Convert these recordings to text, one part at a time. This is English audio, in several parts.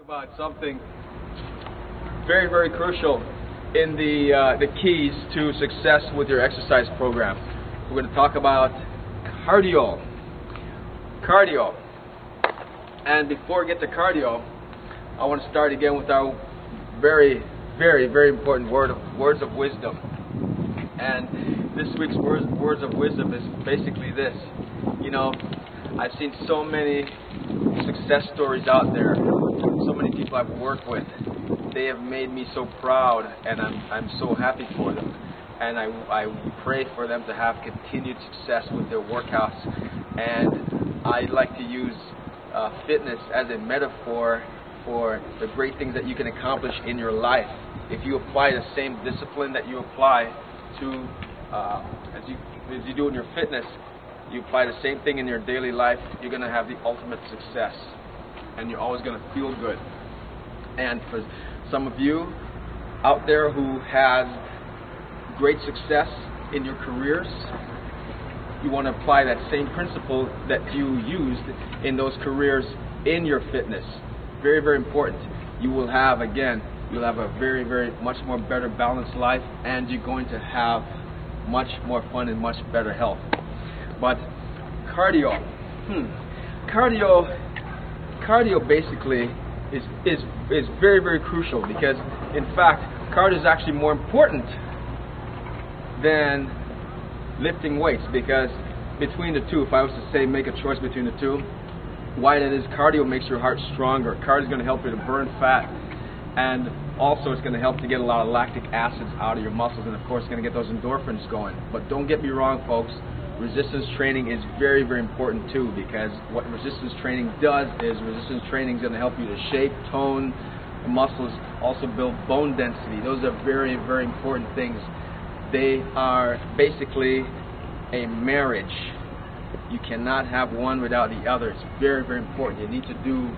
About something very, very crucial in the keys to success with your exercise program. We're going to talk about cardio. And before we get to cardio, I want to start again with our very, very, very important words of wisdom. And this week's words of wisdom is basically this. You know, I've seen so many success stories out there, so many people I've worked with. They have made me so proud, and I'm so happy for them. And I pray for them to have continued success with their workouts. And I like to use fitness as a metaphor for the great things that you can accomplish in your life. If you apply the same discipline that you apply to as you do in your fitness, you apply the same thing in your daily life, you're going to have the ultimate success, and you're always going to feel good. And for some of you out there who have great success in your careers, you want to apply that same principle that you used in those careers in your fitness. Very, very important. You will have, again, you'll have a very, very much more better balanced life, and you're going to have much more fun and much better health. But cardio, cardio basically is very, very crucial, because in fact cardio is actually more important than lifting weights, because between the two, if I was to say make a choice between the two, why that is, cardio makes your heart stronger. Cardio is going to help you to burn fat, and also it's going to help to get a lot of lactic acids out of your muscles, and of course it's going to get those endorphins going. But don't get me wrong, folks, resistance training is very, very important too, because what resistance training does is resistance training is going to help you to shape, tone the muscles, also build bone density. Those are very, very important things. They are basically a marriage. You cannot have one without the other. It's very, very important. You need to do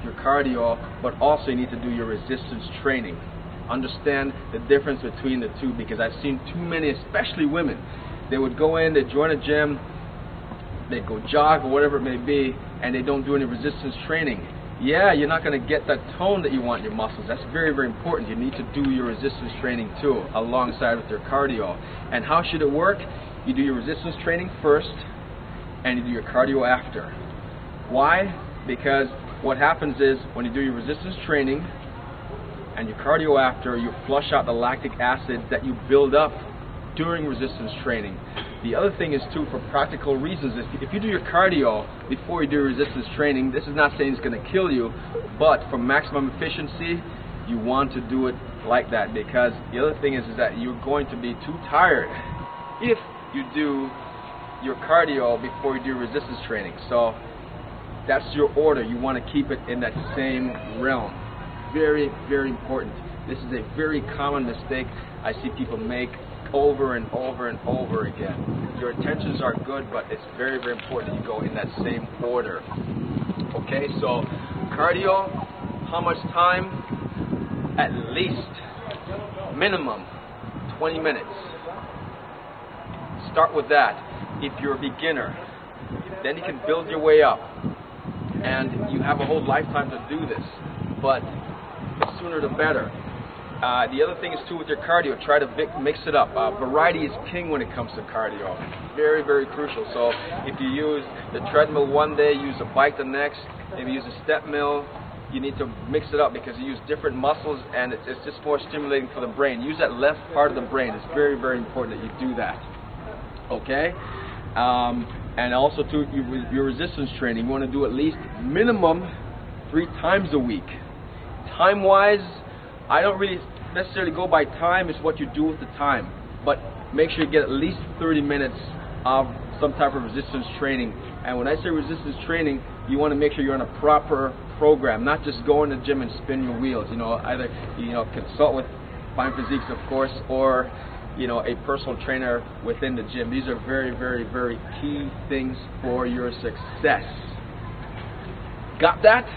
your cardio, but also you need to do your resistance training. Understand the difference between the two, because I've seen too many, especially women. They would go in, they join a gym, they go jog or whatever it may be, and they don't do any resistance training. Yeah, you're not going to get that tone that you want in your muscles. That's very, very important. You need to do your resistance training too, alongside with your cardio. And how should it work? You do your resistance training first, and you do your cardio after. Why? Because what happens is, when you do your resistance training and your cardio after, you flush out the lactic acid that you build up during resistance training. The other thing is too, for practical reasons, if you do your cardio before you do resistance training, this is not saying it's going to kill you, but for maximum efficiency, you want to do it like that, because the other thing is that you're going to be too tired if you do your cardio before you do resistance training. So that's your order. You want to keep it in that same realm. Very, very important. This is a very common mistake I see people make over and over and over again. Your intentions are good, but it's very, very important that you go in that same order. Okay, so cardio, how much time? At least, minimum, 20 minutes. Start with that. If you're a beginner, then you can build your way up, and you have a whole lifetime to do this, but the sooner the better. The other thing is too, with your cardio, try to mix it up. Variety is king when it comes to cardio. Very, very crucial. So if you use the treadmill one day, use a bike the next, maybe use a step mill, you need to mix it up, because you use different muscles, and it's just more stimulating for the brain. Use that left part of the brain. It's very, very important that you do that. Okay? And also too, your resistance training, you want to do at least minimum 3 times a week. Time-wise, I don't really necessarily go by time, it's what you do with the time. But make sure you get at least 30 minutes of some type of resistance training. And when I say resistance training, you want to make sure you're on a proper program, not just go in the gym and spin your wheels. You know, either consult with Fine Physiques, of course, or a personal trainer within the gym. These are very, very, very key things for your success. Got that?